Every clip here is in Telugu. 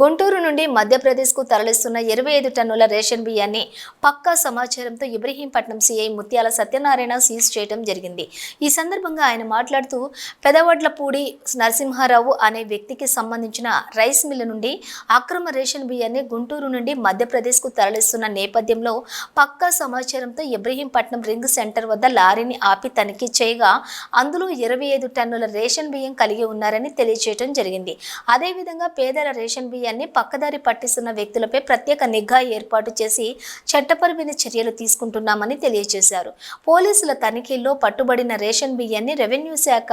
గుంటూరు నుండి మధ్యప్రదేశ్కు తరలిస్తున్న 25 టన్నుల రేషన్ బియ్యాన్ని పక్కా సమాచారంతో ఇబ్రహీంపట్నం సీఐ ముత్యాల సత్యనారాయణ సీజ్ చేయడం జరిగింది. ఈ సందర్భంగా ఆయన మాట్లాడుతూ పెదవడ్లపూడి నరసింహారావు అనే వ్యక్తికి సంబంధించిన రైస్ మిల్లు నుండి అక్రమ రేషన్ బియ్యాన్ని గుంటూరు నుండి మధ్యప్రదేశ్కు తరలిస్తున్న నేపథ్యంలో పక్కా సమాచారంతో ఇబ్రహీంపట్నం రింగ్ సెంటర్ వద్ద లారీని ఆపి తనిఖీ చేయగా అందులో 25 టన్నుల రేషన్ బియ్యం కలిగి ఉన్నారని తెలియజేయడం జరిగింది. అదేవిధంగా పేదల రేషన్ బియ్యాన్ని పక్కదారి పట్టిస్తున్న వ్యక్తులపై ప్రత్యేక నిఘా ఏర్పాటు చేసి చట్టపరమైన చర్యలు తీసుకుంటున్నామని తెలియజేశారు. పోలీసుల తనిఖీల్లో పట్టుబడిన రేషన్ బియ్యాన్ని రెవెన్యూ శాఖ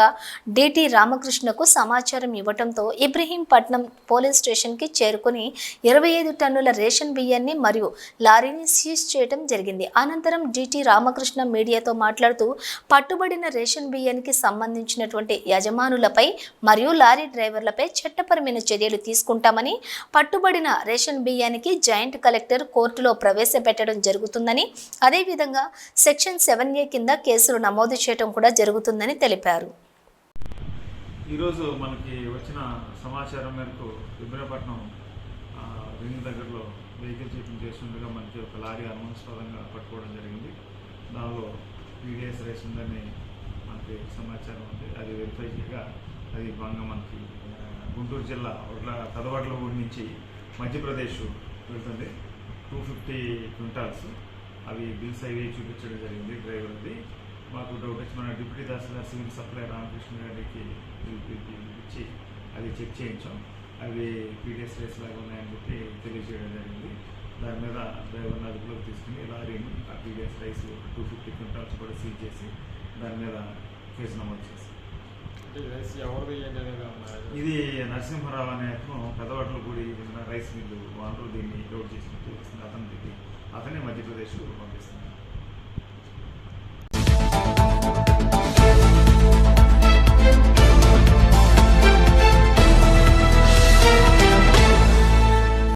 డిటి రామకృష్ణకు సమాచారం ఇవ్వడంతో ఇబ్రహీంపట్నం పోలీస్ స్టేషన్కి చేరుకుని 25 టన్నుల రేషన్ బియ్యాన్ని మరియు లారీని సీజ్ చేయడం జరిగింది. అనంతరం డిటి రామకృష్ణ మీడియాతో మాట్లాడుతూ పట్టుబడిన రేషన్ బియ్యానికి సంబంధించినటువంటి యజమానులపై మరియు లారీ డ్రైవర్లపై చట్టపరమైన చర్యలు తీసుకుంటామని, పట్టుబడిన రేషన్ బియ్యానికి జాయింట్ కలెక్టర్ కోర్టులో ప్రవేశపెట్టడం జరుగుతుందని, అదేవిధంగా సెక్షన్ 7A కింద కేసులు నమోదు చేయడం కూడా జరుగుతుందని తెలిపారు. ఈరోజు మనకి వచ్చిన సమాచారం మేరకు ఇబ్రహీంపట్నం రింగ్ దగ్గరలో వెహికల్ చెకింగ్ చేస్తుండగా మనకి ఒక లారీ అనుమానాస్పదంగా పట్టుకోవడం జరిగింది. దానిలో పీడిఎస్ రేషన్ ఉందని మనకి సమాచారం ఉంది. అది వెరిఫై చేయగా అది భాగంగా మనకి గుంటూరు జిల్లా పెదవడ్లపూడి నుంచి మధ్యప్రదేశ్ వెళ్తుంది. 250 క్వింటాల్స్ అవి బిల్స్ అవి చూపించడం జరిగింది డ్రైవర్ది. మాకు డౌట్ వచ్చి మన డిప్యూటీ తహసీల్దార్ సివిల్ సప్లై రామకృష్ణ గారికి ఇచ్చి అది చెక్ చేయించాం. అవి పీడిఎస్ రేస్ లాగా ఉన్నాయని చెప్పి తెలియజేయడం జరిగింది. దాని మీద డ్రైవర్ని అదుపులోకి తీసుకుని లారీని ఆ పీడిఎస్ రైస్ 250 క్వింటాల్స్ కూడా సీజ్ చేసి దాని మీద కేసు నమోదు చేశాం. ఇది నరసింహారావు అనే అతను పెదవడ్లపూడి రైస్ మిల్లు ఓనరు దీన్ని లోడ్ చేసినట్టు అతనికి అతనే మధ్యప్రదేశ్ పంపిస్తున్నారు.